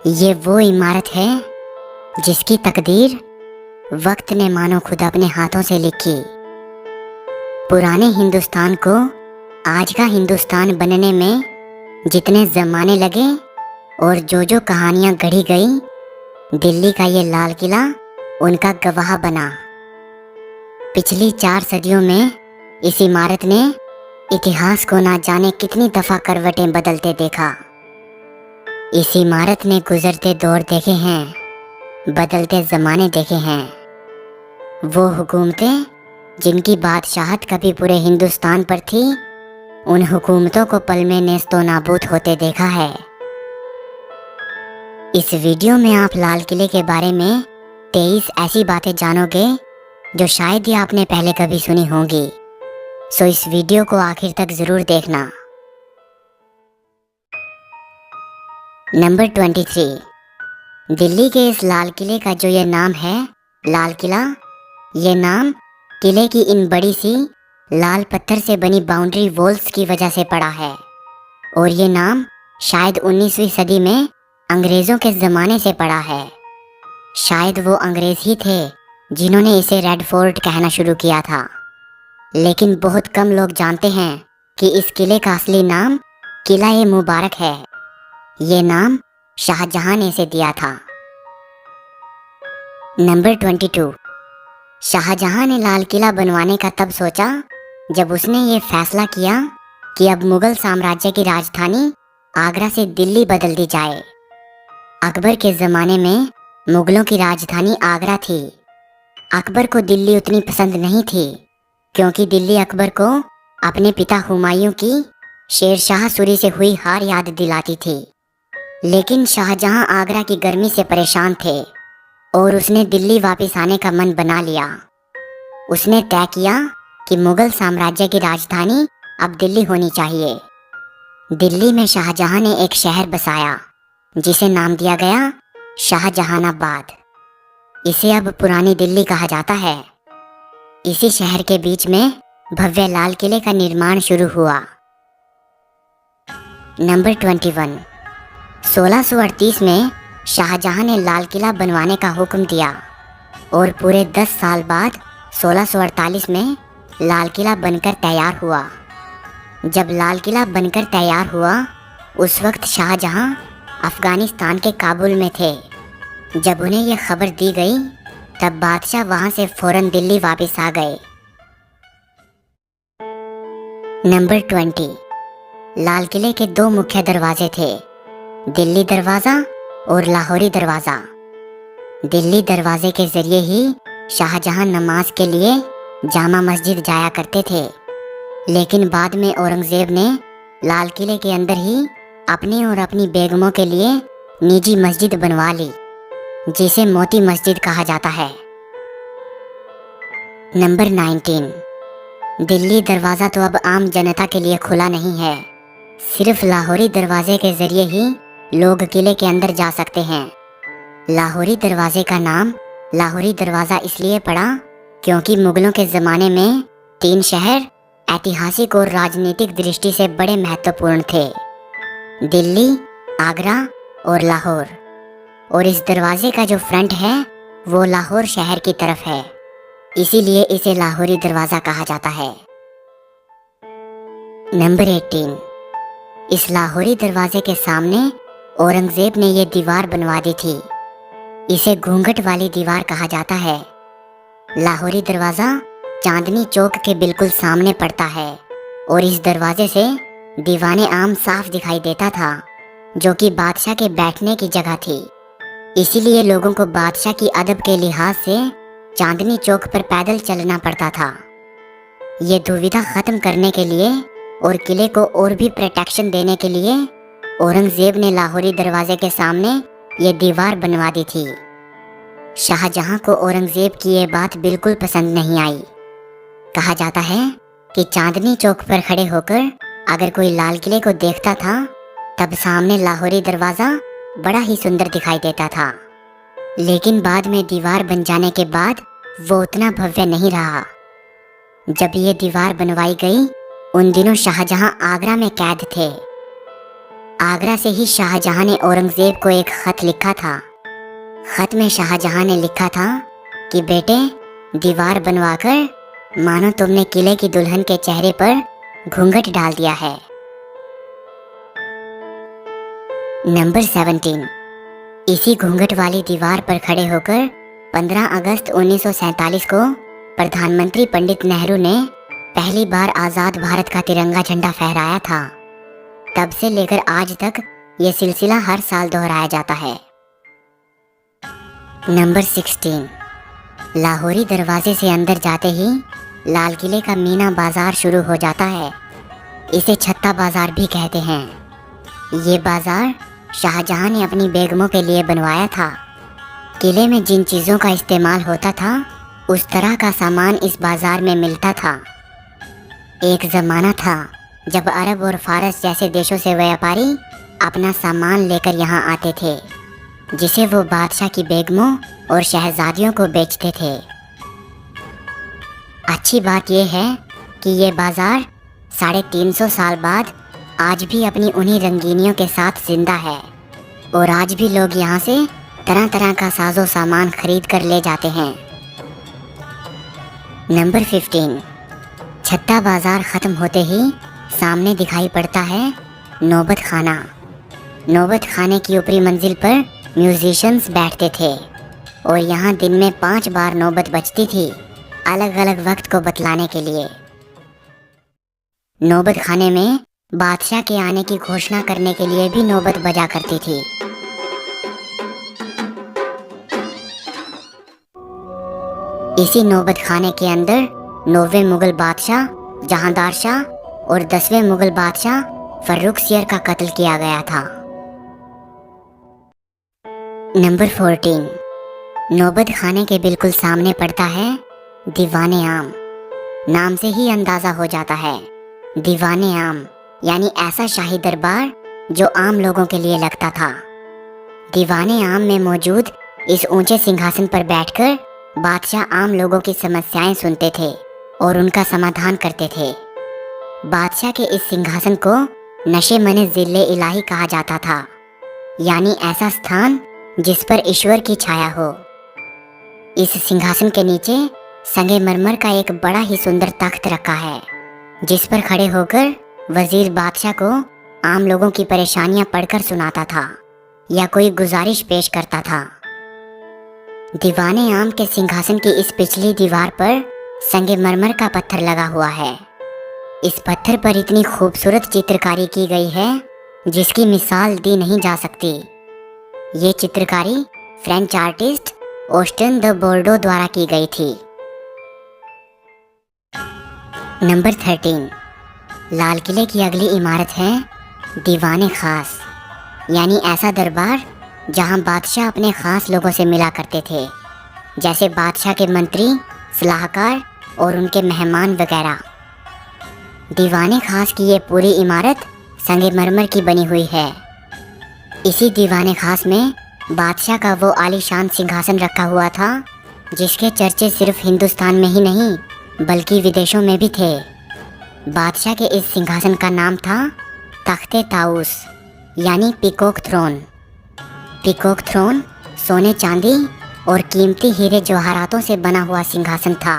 ये वो इमारत है जिसकी तकदीर वक्त ने मानो खुद अपने हाथों से लिखी। पुराने हिंदुस्तान को आज का हिंदुस्तान बनने में जितने ज़माने लगे और जो कहानियाँ गढ़ी गई, दिल्ली का ये लाल किला उनका गवाह बना। पिछली 4 सदियों में इस इमारत ने इतिहास को ना जाने कितनी दफ़ा करवटें बदलते देखा। इस इमारत ने गुजरते दौर देखे हैं, बदलते ज़माने देखे हैं। वो हुकूमतें जिनकी बादशाहत कभी पूरे हिंदुस्तान पर थी, उन हुकूमतों को पल में नेस्तो नाबूद होते देखा है। इस वीडियो में आप लाल किले के बारे में 23 ऐसी बातें जानोगे जो शायद ही आपने पहले कभी सुनी होंगी। सो इस वीडियो को आखिर तक ज़रूर देखना। नंबर 23, दिल्ली के इस लाल किले का जो ये नाम है लाल किला, ये नाम किले की इन बड़ी सी लाल पत्थर से बनी बाउंड्री वॉल्स की वजह से पड़ा है। और ये नाम शायद 19वीं सदी में अंग्रेज़ों के ज़माने से पड़ा है। शायद वो अंग्रेज़ ही थे जिन्होंने इसे रेड फोर्ट कहना शुरू किया था। लेकिन बहुत कम लोग जानते हैं कि इस किले का असली नाम किला ए मुबारक है। ये नाम शाहजहां ने इसे दिया था। नंबर 22, शाहजहां ने लाल किला बनवाने का तब सोचा जब उसने ये फैसला किया कि अब मुगल साम्राज्य की राजधानी आगरा से दिल्ली बदल दी जाए। अकबर के ज़माने में मुगलों की राजधानी आगरा थी। अकबर को दिल्ली उतनी पसंद नहीं थी क्योंकि दिल्ली अकबर को अपने पिता हुमायूं की शेरशाह सूरी से हुई हार याद दिलाती थी। लेकिन शाहजहां आगरा की गर्मी से परेशान थे और उसने दिल्ली वापस आने का मन बना लिया। उसने तय किया कि मुगल साम्राज्य की राजधानी अब दिल्ली होनी चाहिए। दिल्ली में शाहजहां ने एक शहर बसाया जिसे नाम दिया गया शाहजहानाबाद। इसे अब पुरानी दिल्ली कहा जाता है। इसी शहर के बीच में भव्य लाल किले का निर्माण शुरू हुआ। नंबर 21, 1638 में शाहजहां ने लाल किला बनवाने का हुक्म दिया और पूरे 10 साल बाद 1648 में लाल किला बनकर तैयार हुआ। जब लाल किला बनकर तैयार हुआ उस वक्त शाहजहां अफ़गानिस्तान के काबुल में थे। जब उन्हें यह खबर दी गई तब बादशाह वहां से फौरन दिल्ली वापस आ गए। नंबर 20, लाल किले के 2 मुख्य दरवाजे थे, दिल्ली दरवाज़ा और लाहौरी दरवाज़ा। दिल्ली दरवाजे के ज़रिए ही शाहजहां नमाज के लिए जामा मस्जिद जाया करते थे। लेकिन बाद में औरंगज़ेब ने लाल किले के अंदर ही अपनी और अपनी बेगमों के लिए निजी मस्जिद बनवा ली जिसे मोती मस्जिद कहा जाता है। नंबर 19, दिल्ली दरवाज़ा तो अब आम जनता के लिए खुला नहीं है। सिर्फ लाहौरी दरवाजे के ज़रिए ही लोग किले के अंदर जा सकते हैं। लाहौरी दरवाजे का नाम लाहौरी दरवाज़ा इसलिए पड़ा क्योंकि मुगलों के ज़माने में 3 शहर ऐतिहासिक और राजनीतिक दृष्टि से बड़े महत्वपूर्ण थे, दिल्ली, आगरा और लाहौर। और इस दरवाजे का जो फ्रंट है वो लाहौर शहर की तरफ है, इसीलिए इसे लाहौरी दरवाज़ा कहा जाता है। नंबर 18, इस लाहौरी दरवाजे के सामने औरंगज़ेब ने ये दीवार बनवा दी थी। इसे घूंघट वाली दीवार कहा जाता है। लाहौरी दरवाज़ा चांदनी चौक के बिल्कुल सामने पड़ता है और इस दरवाजे से दीवाने आम साफ दिखाई देता था जो कि बादशाह के बैठने की जगह थी। इसीलिए लोगों को बादशाह की अदब के लिहाज से चांदनी चौक पर पैदल चलना पड़ता था। ये दुविधा ख़त्म करने के लिए और किले को और भी प्रोटेक्शन देने के लिए औरंगज़ेब ने लाहौरी दरवाजे के सामने ये दीवार बनवा दी थी। शाहजहां को औरंगज़ेब की ये बात बिल्कुल पसंद नहीं आई। कहा जाता है कि चांदनी चौक पर खड़े होकर अगर कोई लाल किले को देखता था तब सामने लाहौरी दरवाज़ा बड़ा ही सुंदर दिखाई देता था। लेकिन बाद में दीवार बन जाने के बाद वो उतना भव्य नहीं रहा। जब ये दीवार बनवाई गई उन दिनों शाहजहां आगरा में कैद थे। आगरा से ही शाहजहां ने औरंगजेब को एक खत लिखा था। खत में शाहजहां ने लिखा था कि बेटे, दीवार बनवाकर मानो तुमने किले की दुल्हन के चेहरे पर घूंघट डाल दिया है। नंबर 17। इसी घूंघट वाली दीवार पर खड़े होकर 15 अगस्त 1947 को प्रधानमंत्री पंडित नेहरू ने पहली बार आज़ाद भारत का तिरंगा झंडा फहराया था। तब से लेकर आज तक ये सिलसिला हर साल दोहराया जाता है। नंबर 16। लाहौरी दरवाजे से अंदर जाते ही लाल किले का मीना बाजार शुरू हो जाता है। इसे छत्ता बाजार भी कहते हैं। ये बाजार शाहजहां ने अपनी बेगमों के लिए बनवाया था। किले में जिन चीज़ों का इस्तेमाल होता था उस तरह का सामान इस बाजार में मिलता था। एक ज़माना था जब अरब और फारस जैसे देशों से व्यापारी अपना सामान लेकर यहाँ आते थे, जिसे वो बादशाह की बेगमों और शहजादियों को बेचते थे। अच्छी बात यह है कि ये बाजार 350 साल बाद आज भी अपनी उन्हीं रंगीनियों के साथ जिंदा है और आज भी लोग यहाँ से तरह तरह का साजो सामान खरीद कर ले जाते हैं। नंबर 15। छत्ता बाजार ख़त्म होते ही सामने दिखाई पड़ता है नौबत खाना। नौबत खाने की ऊपरी मंजिल पर म्यूजिशियंस बैठते थे और यहाँ दिन में 5 बार नौबत बजती थी, अलग अलग वक्त को बतलाने के लिए। नौबत खाने में बादशाह के आने की घोषणा करने के लिए भी नौबत बजा करती थी। इसी नौबत खाने के अंदर 9वें मुगल बादशाह जहांदार शाह और 10वें मुगल बादशाह फर्रुखसियर का कत्ल किया गया था। नंबर 14। नौबत खाने के बिल्कुल सामने पड़ता है दीवाने आम। नाम से ही अंदाजा हो जाता है, दीवाने आम यानी ऐसा शाही दरबार जो आम लोगों के लिए लगता था। दीवाने आम में मौजूद इस ऊंचे सिंहासन पर बैठकर बादशाह आम लोगों की समस्याएं सुनते थे और उनका समाधान करते थे। बादशाह के इस सिंहासन को नशे मने जिले इलाही कहा जाता था, यानी ऐसा स्थान जिस पर ईश्वर की छाया हो। इस सिंहासन के नीचे संगमरमर का एक बड़ा ही सुंदर तख्त रखा है, जिस पर खड़े होकर वजीर बादशाह को आम लोगों की परेशानियां पढ़कर सुनाता था या कोई गुजारिश पेश करता था। दीवाने आम के सिंहासन की इस पिछली दीवार पर संगमरमर का पत्थर लगा हुआ है। इस पत्थर पर इतनी खूबसूरत चित्रकारी की गई है जिसकी मिसाल दी नहीं जा सकती। ये चित्रकारी फ्रेंच आर्टिस्ट ऑस्टन द बोर्डो द्वारा की गई थी। नंबर 13। लाल किले की अगली इमारत है दीवाने खास, यानी ऐसा दरबार जहां बादशाह अपने खास लोगों से मिला करते थे, जैसे बादशाह के मंत्री, सलाहकार और उनके मेहमान वगैरह। दीवाने खास की ये पूरी इमारत संगमरमर की बनी हुई है। इसी दीवाने खास में बादशाह का वो आलीशान सिंहासन रखा हुआ था जिसके चर्चे सिर्फ हिंदुस्तान में ही नहीं बल्कि विदेशों में भी थे। बादशाह के इस सिंहासन का नाम था तख्ते ताऊस, यानी पीकॉक थ्रोन। पीकॉक थ्रोन सोने चांदी और कीमती हीरे जवाहरातों से बना हुआ सिंहासन था।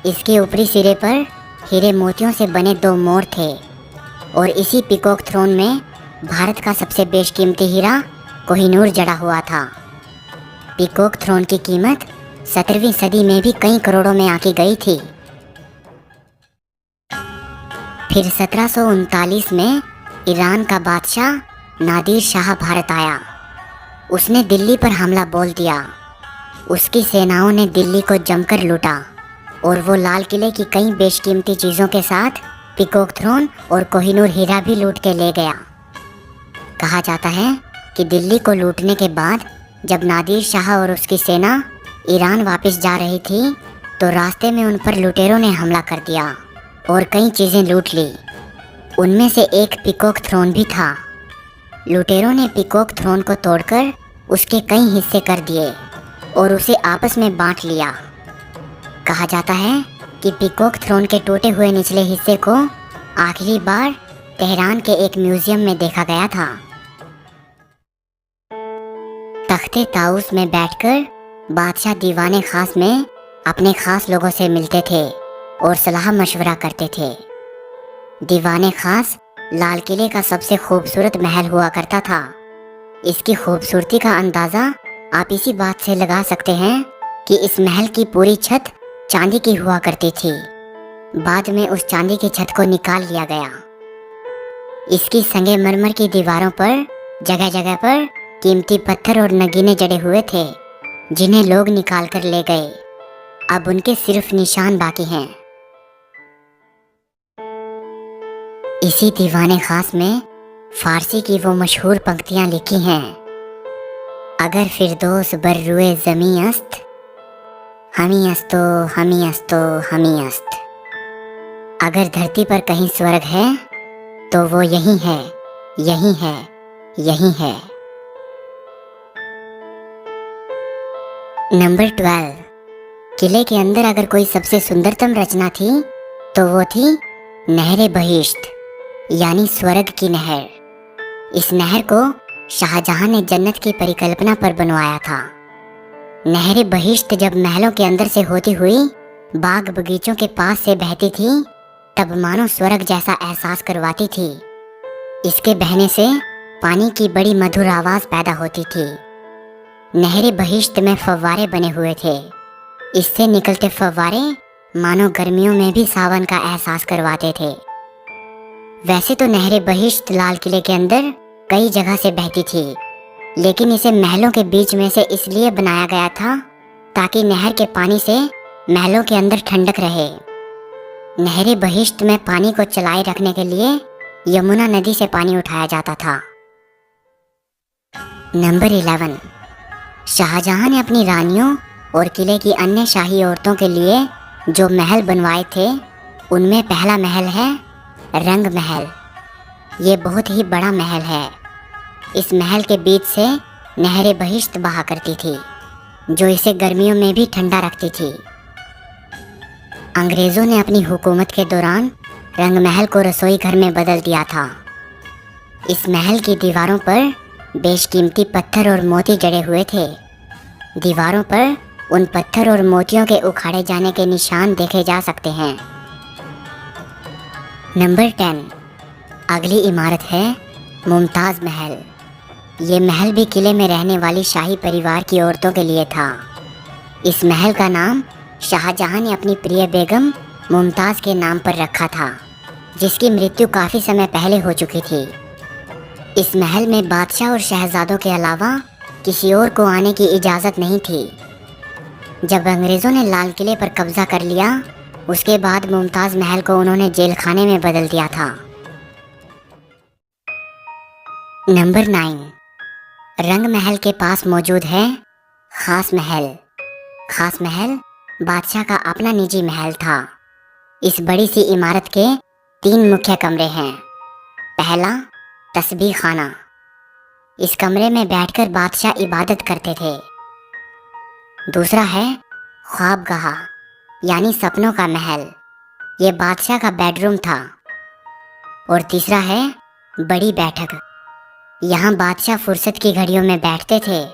इसके ऊपरी सिरे पर हीरे मोतियों से बने 2 मोर थे और इसी पीकॉक थ्रोन में भारत का सबसे बेशकीमती हीरा कोहिनूर जड़ा हुआ था। पीकॉक थ्रोन की कीमत 17वीं सदी में भी कई करोड़ों में आकी गई थी। फिर 1739 में ईरान का बादशाह नादिर शाह भारत आया। उसने दिल्ली पर हमला बोल दिया। उसकी सेनाओं ने दिल्ली को जमकर लूटा और वो लाल किले की कई बेशकीमती चीज़ों के साथ पीकॉक थ्रोन और कोहिनूर हीरा भी लूट के ले गया। कहा जाता है कि दिल्ली को लूटने के बाद जब नादिर शाह और उसकी सेना ईरान वापस जा रही थी तो रास्ते में उन पर लुटेरों ने हमला कर दिया और कई चीज़ें लूट ली। उनमें से एक पीकॉक थ्रोन भी था। लुटेरों ने पीकॉक थ्रोन को तोड़कर उसके कई हिस्से कर दिए और उसे आपस में बांट लिया। कहा जाता है कि पीकॉक थ्रोन के टूटे हुए निचले हिस्से को आखिरी बार तेहरान के एक म्यूजियम में देखा गया था। तख्ते ताउस में बैठकर बादशाह दीवाने खास में अपने खास लोगों से मिलते थे और सलाह मशवरा करते थे। दीवाने खास लाल किले का सबसे खूबसूरत महल हुआ करता था। इसकी खूबसूरती का अंदाज़ा आप इसी बात से लगा सकते हैं कि इस महल की पूरी छत चांदी की हुआ करती थी। बाद में उस चांदी की छत को निकाल लिया गया। इसकी संगमरमर की दीवारों पर जगह जगह पर कीमती पत्थर और नगीने जड़े हुए थे, जिन्हें लोग निकाल कर ले गए। अब उनके सिर्फ निशान बाकी हैं। इसी दीवाने खास में फारसी की वो मशहूर पंक्तियां लिखी हैं। अगर फिरदौस बर्रुए ज़मी अस्त, हमी अस्तो हमी अस्तो हमी अस्त। अगर धरती पर कहीं स्वर्ग है तो वो यही है, यही है, यही है। नंबर 12। किले के अंदर अगर कोई सबसे सुंदरतम रचना थी तो वो थी नहर बहिश्त, यानी स्वर्ग की नहर। इस नहर को शाहजहां ने जन्नत की परिकल्पना पर बनवाया था। नहर बहिश्त जब महलों के अंदर से होती हुई बाग बगीचों के पास से बहती थी, तब मानो स्वर्ग जैसा एहसास करवाती थी। इसके बहने से पानी की बड़ी मधुर आवाज पैदा होती थी। नहर बहिश्त में फव्वारे बने हुए थे। इससे निकलते फव्वारे मानो गर्मियों में भी सावन का एहसास करवाते थे। वैसे तो नहर बहिश्त लाल किले के अंदर कई जगह से बहती थी, लेकिन इसे महलों के बीच में से इसलिए बनाया गया था ताकि नहर के पानी से महलों के अंदर ठंडक रहे। नहर बहिश्त में पानी को चलाए रखने के लिए यमुना नदी से पानी उठाया जाता था। नंबर 11। शाहजहां ने अपनी रानियों और किले की अन्य शाही औरतों के लिए जो महल बनवाए थे, उनमें पहला महल है रंग महल। ये बहुत ही बड़ा महल है। इस महल के बीच से नहर बहिश्त बहा करती थी, जो इसे गर्मियों में भी ठंडा रखती थी। अंग्रेज़ों ने अपनी हुकूमत के दौरान रंग महल को रसोई घर में बदल दिया था। इस महल की दीवारों पर बेशकीमती पत्थर और मोती जड़े हुए थे। दीवारों पर उन पत्थर और मोतियों के उखाड़े जाने के निशान देखे जा सकते हैं। नंबर 10। अगली इमारत है मुमताज़ महल। ये महल भी किले में रहने वाली शाही परिवार की औरतों के लिए था। इस महल का नाम शाहजहां ने अपनी प्रिय बेगम मुमताज़ के नाम पर रखा था, जिसकी मृत्यु काफ़ी समय पहले हो चुकी थी। इस महल में बादशाह और शहजादों के अलावा किसी और को आने की इजाज़त नहीं थी। जब अंग्रेज़ों ने लाल किले पर कब्ज़ा कर लिया, उसके बाद मुमताज़ महल को उन्होंने जेल खाने में बदल दिया था। नंबर 9। रंग महल के पास मौजूद है खास महल। खास महल बादशाह का अपना निजी महल था। इस बड़ी सी इमारत के 3 मुख्य कमरे हैं। पहला तस्बीह खाना। इस कमरे में बैठकर बादशाह इबादत करते थे। दूसरा है ख्वाबगाह, यानी सपनों का महल। ये बादशाह का बेडरूम था। और तीसरा है बड़ी बैठक। यहाँ बादशाह फुर्सत की घड़ियों में बैठते थे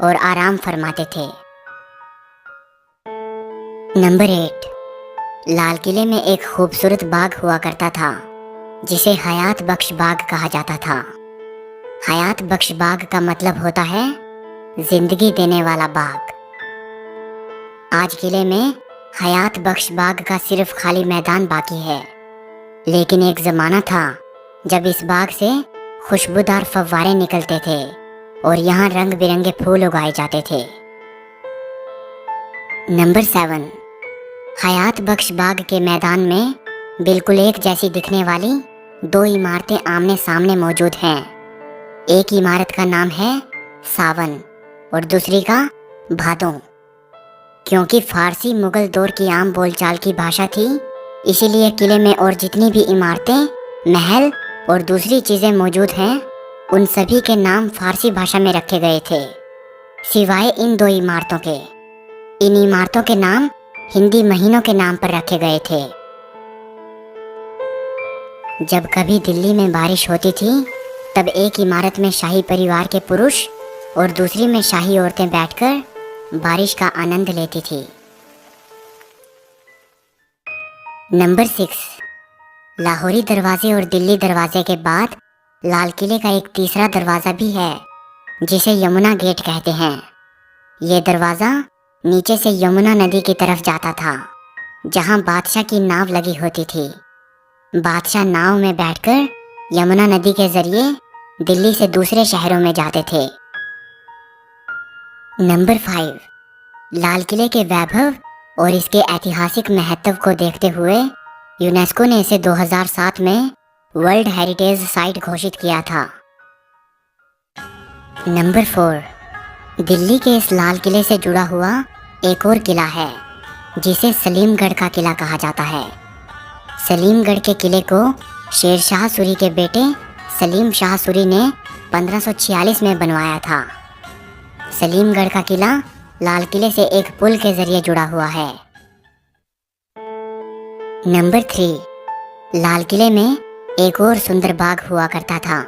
और आराम फरमाते थे। नंबर 8। लाल किले में एक खूबसूरत बाग हुआ करता था, जिसे हयात बख्श बाग कहा जाता था। हयात बख्श बाग का मतलब होता है जिंदगी देने वाला बाग। आज किले में हयात बख्श बाग का सिर्फ खाली मैदान बाकी है, लेकिन एक ज़माना था जब इस बाग से खुशबूदार फव्वारे निकलते थे और यहाँ रंग बिरंगे फूल उगाए जाते थे। नंबर 7। हयात बख्श बाग के मैदान में बिल्कुल एक जैसी दिखने वाली 2 इमारतें आमने सामने मौजूद हैं। एक इमारत का नाम है सावन और दूसरी का भादों। क्योंकि फारसी मुगल दौर की आम बोलचाल की भाषा थी, इसीलिए किले में और जितनी भी इमारतें, महल और दूसरी चीज़ें मौजूद हैं, उन सभी के नाम फारसी भाषा में रखे गए थे, सिवाय इन 2 इमारतों के। इन इमारतों के नाम हिंदी महीनों के नाम पर रखे गए थे। जब कभी दिल्ली में बारिश होती थी तब एक इमारत में शाही परिवार के पुरुष और दूसरी में शाही औरतें बैठकर बारिश का आनंद लेती थी। नंबर 6, लाहौरी दरवाजे और दिल्ली दरवाजे के बाद लाल किले का एक तीसरा दरवाज़ा भी है जिसे यमुना गेट कहते हैं। ये दरवाज़ा नीचे से यमुना नदी की तरफ जाता था जहां बादशाह की नाव लगी होती थी। बादशाह नाव में बैठकर यमुना नदी के जरिए दिल्ली से दूसरे शहरों में जाते थे। नंबर 5, लाल किले के वैभव और इसके ऐतिहासिक महत्व को देखते हुए यूनेस्को ने इसे 2007 में वर्ल्ड हेरिटेज साइट घोषित किया था। नंबर 4, दिल्ली के इस लाल किले से जुड़ा हुआ एक और किला है जिसे सलीमगढ़ का किला कहा जाता है। सलीमगढ़ के किले को शेर शाह सूरी के बेटे सलीम शाह सूरी ने 1546 में बनवाया था। सलीमगढ़ का किला लाल किले से एक पुल के जरिए जुड़ा हुआ है। नंबर 3, लाल किले में एक और सुंदर बाग हुआ करता था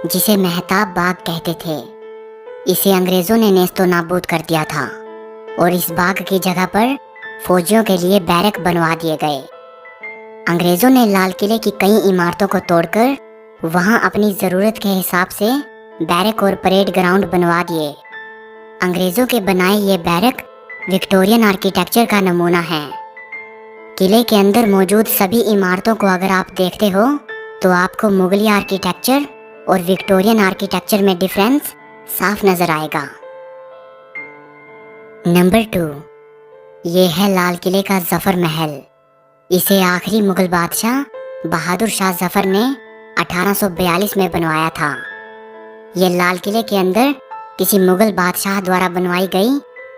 जिसे मेहताब बाग कहते थे। इसे अंग्रेजों ने नेस्तो नाबूद कर दिया था और इस बाग की जगह पर फौजियों के लिए बैरक बनवा दिए गए। अंग्रेजों ने लाल किले की कई इमारतों को तोड़कर वहां अपनी ज़रूरत के हिसाब से बैरक और परेड ग्राउंड बनवा दिए। अंग्रेजों के बनाए ये बैरक विक्टोरियन आर्किटेक्चर का नमूना है। किले के अंदर मौजूद सभी इमारतों को अगर आप देखते हो तो आपको मुगली आर्किटेक्चर और विक्टोरियन आर्किटेक्चर में डिफरेंस साफ नजर आएगा। नंबर 2, ये है लाल किले का जफर महल। इसे आखिरी मुगल बादशाह बहादुर शाह जफर ने 1842 में बनवाया था। ये लाल किले के अंदर किसी मुगल बादशाह द्वारा बनवाई गई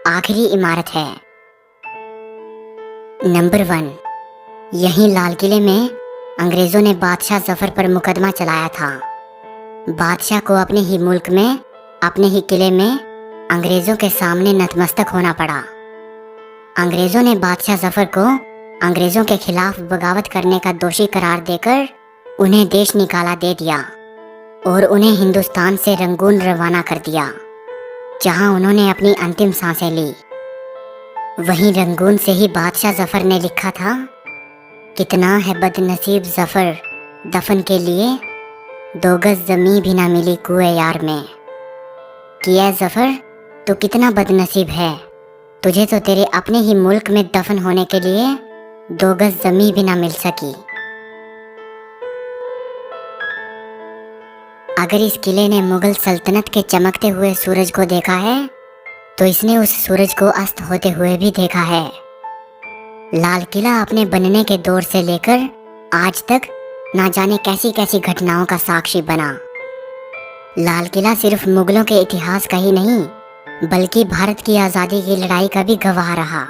आखिरी इमारत है। नंबर 1, यहीं लाल किले में अंग्रेजों ने बादशाह जफर पर मुकदमा चलाया था। बादशाह को अपने ही मुल्क में अपने ही किले में अंग्रेजों के सामने नतमस्तक होना पड़ा। अंग्रेजों ने बादशाह जफर को अंग्रेजों के खिलाफ बगावत करने का दोषी करार देकर उन्हें देश निकाला दे दिया और उन्हें हिंदुस्तान से रंगून रवाना कर दिया जहां उन्होंने अपनी अंतिम सांसें ली। वहीं रंगून से ही बादशाह जफर ने लिखा था, कितना है बदनसीब जफर दफन के लिए 2 गज जमी भी ना मिली कुएं यार में। किया जफर तो कितना बदनसीब है, तुझे तो तेरे अपने ही मुल्क में दफन होने के लिए 2 गज जमी भी ना मिल सकी। अगर इस किले ने मुगल सल्तनत के चमकते हुए सूरज को देखा है तो इसने उस सूरज को अस्त होते हुए भी देखा है। लाल किला अपने बनने के दौर से लेकर आज तक ना जाने कैसी कैसी घटनाओं का साक्षी बना। लाल किला सिर्फ मुगलों के इतिहास का ही नहीं बल्कि भारत की आज़ादी की लड़ाई का भी गवाह रहा।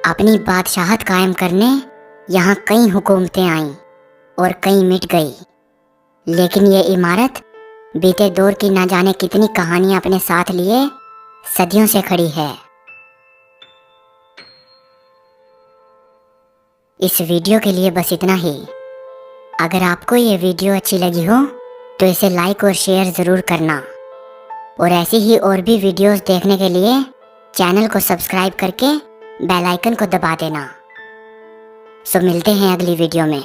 अपनी बादशाहत कायम करने यहाँ कई हुकूमतें आईं और कई मिट गई, लेकिन ये इमारत बीते दौर की ना जाने कितनी कहानियां अपने साथ लिए सदियों से खड़ी है। इस वीडियो के लिए बस इतना ही। अगर आपको ये वीडियो अच्छी लगी हो तो इसे लाइक और शेयर ज़रूर करना और ऐसी ही और भी वीडियोस देखने के लिए चैनल को सब्सक्राइब करके बेल आइकन को दबा देना। सो मिलते हैं अगली वीडियो में।